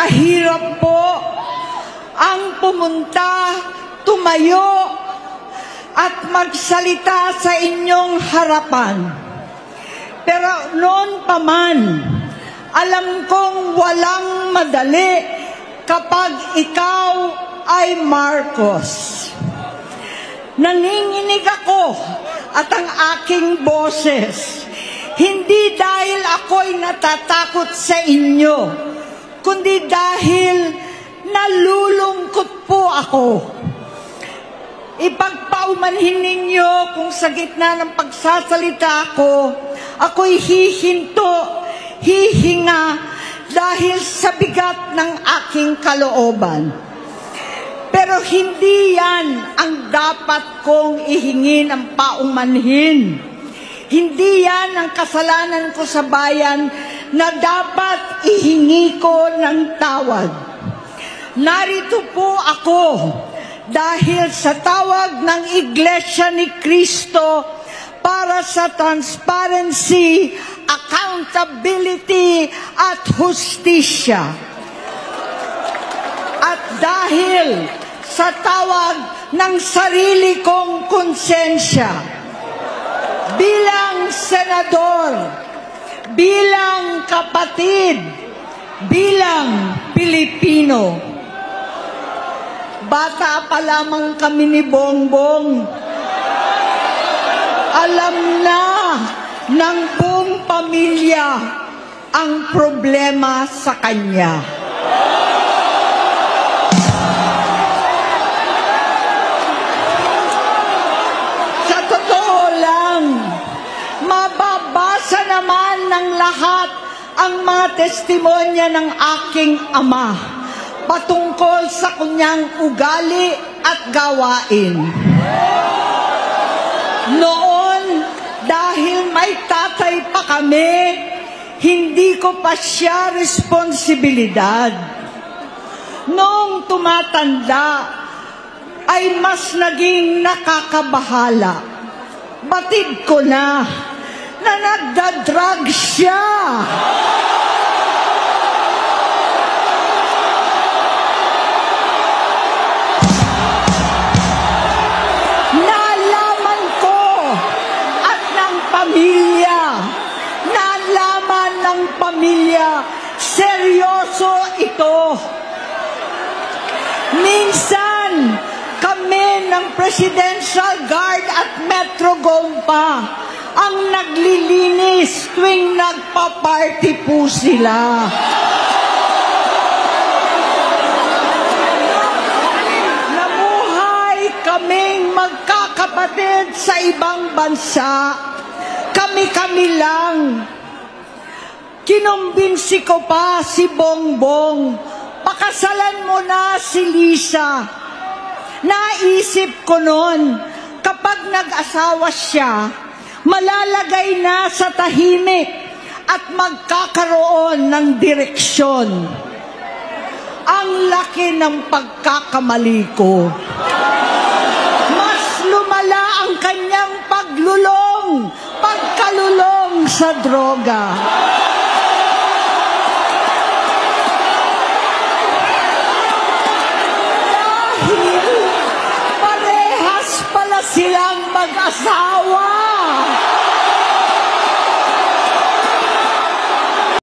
Napakahirap po ang pumunta, tumayo, at magsalita sa inyong harapan. Pero noon pa man, alam kong walang madali kapag ikaw ay Marcos. Nanginginig ako at ang aking boses, hindi dahil ako'y natatakot sa inyo, kundi dahil nalulungkot po ako. Ipagpaumanhin ninyo kung sa gitna ng pagsasalita ko, ako'y hihinto, hihinga dahil sa bigat ng aking kalooban. Pero hindi yan ang dapat kong ihingi ng paumanhin. Hindi yan ang kasalanan ko sa bayan na dapat ihingi ko ng tawad. Narito po ako dahil sa tawag ng Iglesia ni Cristo para sa transparency, accountability at hustisya. At dahil sa tawag ng sarili kong konsensya, bilang senador, bilang kapatid, bilang Pilipino. Bata pa lamang kami ni Bongbong, alam na ng buong pamilya ang problema sa kanya. Sa totoo lang, mababasa naman ng lahat ang mga testimonya ng aking ama patungkol sa kanyang ugali at gawain. Noon, dahil may tatay pa kami, hindi ko pa siya responsibilidad. Noong tumatanda, ay mas naging nakakabahala. Batid ko na nagdadrag siya. Nalaman ko at ng pamilya, nalaman ng pamilya, seryoso ito. Minsan, kami ng Presidential Guard at Metro Gompa ang naglilinis tuwing nagpa-party po sila. Namuhay kaming magkakapatid sa ibang bansa. Kami-kami lang. Kinumbinsi ko pa si Bongbong, pakasalan mo na si Lisa. Naisip ko noon, kapag nag-asawa siya, malalagay na sa tahimik at magkakaroon ng direksyon. Ang laki ng pagkakamali ko. Mas lumala ang kanyang pagkalulong sa droga. Dahil parehas pala silang mag-asawa.